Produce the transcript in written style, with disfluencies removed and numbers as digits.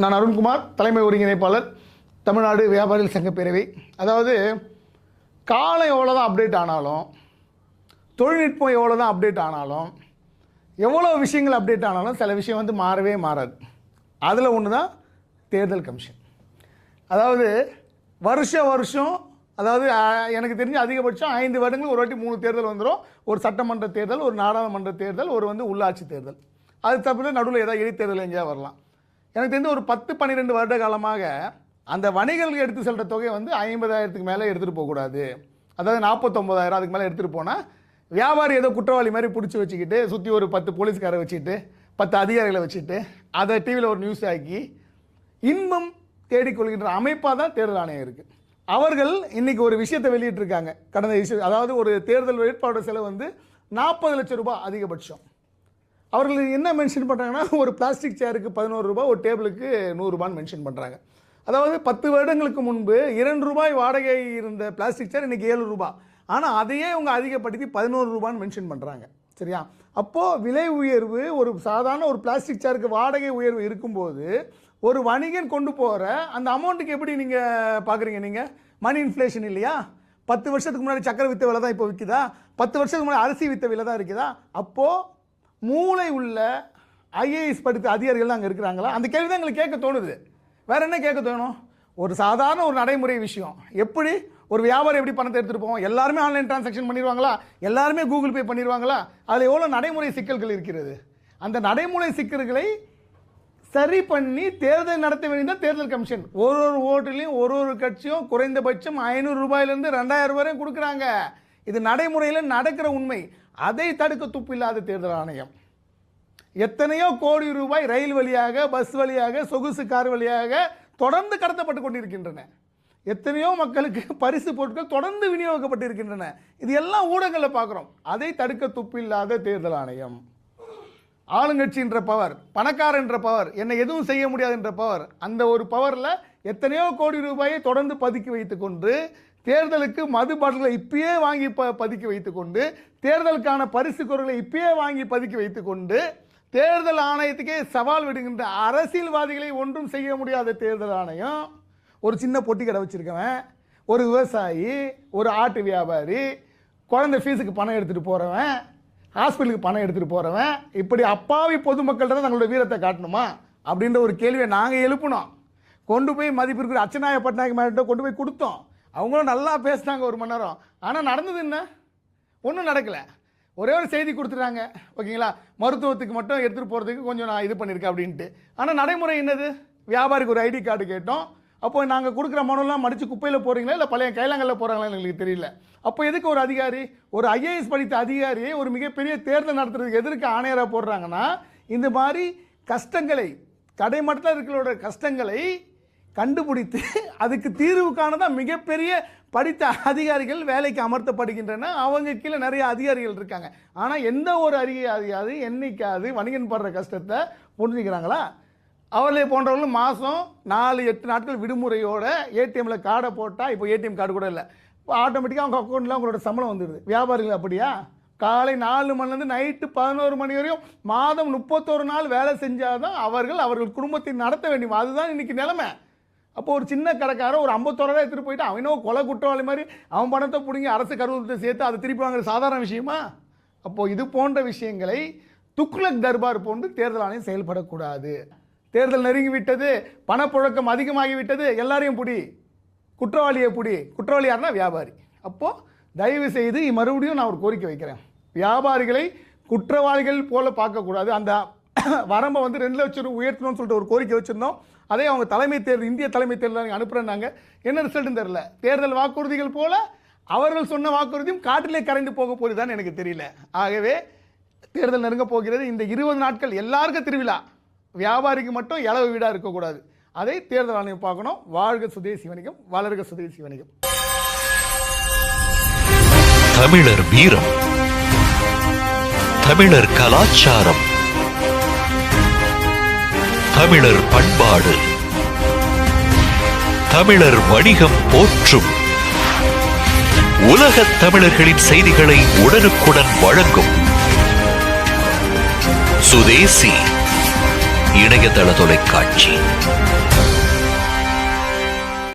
நான் அருண்குமார், தலைமை ஒருங்கிணைப்பாளர், தமிழ்நாடு வியாபாரிகள் சங்க பேரவை. அதாவது காலம் எவ்வளோ தான் அப்டேட் ஆனாலும், தொழில்நுட்பம் எவ்வளோ தான் அப்டேட் ஆனாலும், எவ்வளோ விஷயங்கள் அப்டேட் ஆனாலும் சில விஷயம் வந்து மாறவே மாறாது. அதில் ஒன்று தான் தேர்தல் கமிஷன். அதாவது வருஷம் அதாவது எனக்கு தெரிஞ்சு அதிகபட்சம் 5 வருடங்கள் ஒரு வாட்டி 3 தேர்தல் வந்துடும். ஒரு சட்டமன்ற தேர்தல், ஒரு நாடாளுமன்ற தேர்தல், ஒரு வந்து உள்ளாட்சி தேர்தல். அது தவிர நடுவில் ஏதாவது இடைத்தேர்தல் எங்கேயா வரலாம். எனக்கு தெரிஞ்சு ஒரு 10-12 வருட காலமாக அந்த வணிகர்களுக்கு எடுத்து செல்கிற தொகை வந்து 50,000க்கு மேலே எடுத்துகிட்டு போகக்கூடாது. அதாவது 49,000 அதுக்கு மேலே எடுத்துகிட்டு போனால் வியாபாரி ஏதோ குற்றவாளி மாதிரி பிடிச்சி வச்சுக்கிட்டு சுற்றி ஒரு 10 போலீஸ்காரை வச்சுட்டு 10 அதிகாரிகளை வச்சுட்டு அதை டிவியில் ஒரு நியூஸ் ஆக்கி இன்பம் தேடிக்கொள்கின்ற அமைப்பாக தான் தேர்தல் ஆணையம் இருக்குது. அவர்கள் இன்றைக்கி ஒரு விஷயத்தை வெளியிட்டிருக்காங்க. கடந்த விஷயம், அதாவது ஒரு தேர்தல் வேட்பாளர் செலவு வந்து 40 லட்சம் ரூபாய் அதிகபட்சம். அவர்கள் என்ன மென்ஷன் பண்ணுறாங்கன்னா, ஒரு பிளாஸ்டிக் சேருக்கு 11 ரூபாய், ஒரு டேபிளுக்கு 100 ரூபான்னு மென்ஷன் பண்ணுறாங்க. அதாவது 10 வருடங்களுக்கு முன்பு 2 ரூபாய் வாடகை இருந்த பிளாஸ்டிக் சேர் இன்றைக்கி 7 ரூபாய். ஆனால் அதையே அவங்க அதிகப்படுத்தி 11 ரூபான்னு மென்ஷன் பண்ணுறாங்க. சரியா? அப்போது விலை உயர்வு, ஒரு சாதாரண ஒரு பிளாஸ்டிக் சேருக்கு வாடகை உயர்வு இருக்கும்போது ஒரு வணிகன் கொண்டு போகிற அந்த அமௌண்ட்டுக்கு எப்படி நீங்கள் பார்க்குறீங்க? நீங்கள் மணி இன்ஃப்ளேஷன் இல்லையா? 10 வருஷத்துக்கு முன்னாடி சக்கரை விற்ற விலை தான் இப்போ விற்குதா? 10 வருஷத்துக்கு முன்னாடி அரிசி விற்ற விலை தான் இருக்குதா? அப்போது மூளை உள்ள ஐஏஎஸ் படித்த அதிகாரிகள் தான் அங்கே இருக்கிறாங்களா? அந்த கேள்வி தான் எங்களுக்கு கேட்க தோணுது. வேறு என்ன கேட்க தோணும்? ஒரு சாதாரண ஒரு நடைமுறை விஷயம். எப்படி ஒரு வியாபாரம் எப்படி பணத்தை எடுத்துகிட்டு போவோம்? எல்லாருமே ஆன்லைன் டிரான்சாக்ஷன் பண்ணிடுவாங்களா? எல்லாருமே கூகுள் பே பண்ணிடுவாங்களா? அதில் எவ்வளோ நடைமுறை சிக்கல்கள் இருக்கிறது. அந்த நடைமுறை சிக்கல்களை சரி பண்ணி தேர்தல் நடத்த வேண்டியதான் தேர்தல் கமிஷன். ஒரு ஓட்டுலையும் ஒரு கட்சியும் குறைந்தபட்சம் 500 ரூபாயிலிருந்து 2000 வரையும் கொடுக்குறாங்க. இது நடைமுறையில் நடக்கிற உண்மை. அதை தடுக்க துப்பில்லாத தேர்தல் ஆணையம் எத்தனையோ கோடி ரூபாய் ரயில் வழியாக, பஸ் வழியாக, சொகுசு கார் வழியாக தொடர்ந்து கடத்தப்பட்டு கொண்டிருக்கின்றன. எத்தனையோ மக்களுக்கு பரிசு பொருட்கள் தொடர்ந்து விநியோகிக்கப்பட்டு இருக்கின்றன. இது எல்லாம் ஊடகங்களில் பார்க்குறோம். அதை தடுக்க துப்பில்லாத தேர்தல் ஆணையம். ஆளுங்கட்சின்ற பவர், பணக்காரன்ற பவர், என்னை எதுவும் செய்ய முடியாது என்ற பவர், அந்த ஒரு பவரில் எத்தனையோ கோடி ரூபாயை தொடர்ந்து பதுக்கி வைத்துக்கொண்டு, தேர்தலுக்கு மது பாட்டில்களை இப்பயே வாங்கி பதுக்கி வைத்துக்கொண்டு, தேர்தலுக்கான பரிசு பொருட்களை இப்பயே வாங்கி பதுக்கி வைத்துக்கொண்டு, தேர்தல் ஆணையத்துக்கே சவால் விடுகின்ற அரசியல்வாதிகளை ஒன்றும் செய்ய முடியாத தேர்தல் ஆணையம் ஒரு சின்ன பொட்டி கடை வச்சுருக்கவன், ஒரு விவசாயி, ஒரு ஆட்டு வியாபாரி, குழந்தை ஃபீஸுக்கு பணம் எடுத்துகிட்டு போகிறவன், ஹாஸ்பிட்டலுக்கு பணம் எடுத்துகிட்டு போகிறவன், இப்படி அப்பாவி பொதுமக்கள்கிட்ட தான் தங்களோட வீரத்தை காட்டணுமா அப்படின்ற ஒரு கேள்வியை நாங்கள் எழுப்பினோம். கொண்டு போய் மதிப்பிற்கு அச்சநாய பட்நாயக் மேலே கொண்டு போய் கொடுத்தோம். அவங்களும் நல்லா பேசினாங்க 1 மணி நேரம். ஆனால் நடந்தது என்ன? ஒன்றும் நடக்கலை. ஒரே ஒரு செய்தி கொடுத்துட்டாங்க, ஓகேங்களா, மருத்துவத்துக்கு மட்டும் எடுத்துகிட்டு போகிறதுக்கு கொஞ்சம் நான் இது பண்ணியிருக்கேன் அப்படின்ட்டு. ஆனால் நடைமுறை என்னது? வியாபாரிக்கு ஒரு ஐடி கார்டு கேட்டோம். அப்போ நாங்கள் கொடுக்குற மனுலாம் மடித்து குப்பையில் போகிறீங்களா இல்லை பழைய கைலாங்கல்ல போகிறாங்களா எங்களுக்கு தெரியல. அப்போ எதுக்கு ஒரு அதிகாரி, ஒரு ஐஏஎஸ் படித்த அதிகாரியை ஒரு மிகப்பெரிய தேர்தல் நடத்துறதுக்கு எதற்கு ஆணையராக போடுறாங்கன்னா, இந்த மாதிரி கஷ்டங்களை, கடைமட்டத்தில் இருக்கிறோட கஷ்டங்களை கண்டுபிடித்து அதுக்கு தீர்வு காணதான் மிகப்பெரிய படித்த அதிகாரிகள் வேலைக்கு அமர்த்தப்படுகின்றன. அவங்க கீழே நிறைய அதிகாரிகள் இருக்காங்க. ஆனால் எந்த ஒரு அதிகாரி என்னைக்காவது வணிகன் படுற கஷ்டத்தை புரிஞ்சுக்கிறாங்களா? அவர்களே போன்றவர்களும் மாதம் 4-8 நாட்கள் விடுமுறையோட ஏடிஎம்மில் கார்டை போட்டால், இப்போ ஏடிஎம் கார்டு கூட இல்லை, இப்போ ஆட்டோமேட்டிக்காக அவங்க அக்கௌண்ட்டில் அவங்களோட சம்பளம் வந்துடுது. வியாபாரிகள் அப்படியா? காலை 4 மணிலேருந்து நைட்டு 11 மணி வரையும் மாதம் 31 நாள் வேலை செஞ்சால் தான் அவர்கள் குடும்பத்தை நடத்த வேண்டும். அதுதான் இன்றைக்கி நிலைமை. அப்போ ஒரு சின்ன கடைக்காரன் ஒரு 51 எடுத்துகிட்டு போயிட்டு அவனோ கொலை குற்றவாளி மாதிரி அவன் பணத்தை பிடிங்கி அரசு கருவூலத்தை சேர்த்து அதை திருப்பி வாங்குற சாதாரண விஷயமா? அப்போது இது போன்ற விஷயங்களை துக்ளக் தர்பார் போன்று தேர்தல் ஆணையம் செயல்படக்கூடாது. தேர்தல் நெருங்கி விட்டது, பணப்புழக்கம் அதிகமாகிவிட்டது, எல்லாரையும் பிடி, குற்றவாளியை பிடி. குற்றவாளி யாருன்னா வியாபாரி. அப்போது தயவு செய்து மறுபடியும் நான் ஒரு கோரிக்கை வைக்கிறேன். வியாபாரிகளை குற்றவாளிகள் போல பார்க்கக்கூடாது. அந்த வரம்பை வந்து 2 லட்சம் ரூபாய் உயர்த்தணும்னு சொல்லிட்டு ஒரு கோரிக்கை வச்சுருந்தோம். அதே அவங்க தலைமை தேர்தல், இந்திய தலைமை தேர்தல் அனுப்புகிறாங்க. என்ன ரிசல்ட்னு தெரியல. தேர்தல் வாக்குறுதிகள் போல அவர்கள் சொன்ன வாக்குறுதியும் காட்டிலே கரைந்து போக போகுதுதான் எனக்கு தெரியல. ஆகவே தேர்தல் நெருங்க போகிறது. இந்த 20 நாட்கள் எல்லாருக்கும் திருவிழா, வியாபாரிக்கு மட்டும் இளவு வீடாக இருக்கக்கூடாது. அதை தேர்தல் ஆணையம் பார்க்கணும். வாழ்க சுதேசி வணிகம், வளர்க சுதேசி வணிகம். தமிழர் வீரம், தமிழர் கலாச்சாரம், தமிழர் பண்பாடு, தமிழர் வணிகம் போற்றும் உலகத் தமிழர்களின் செய்திகளை உடனுக்குடன் வழங்கும் சுதேசி இணையதள தொலைக்காட்சி.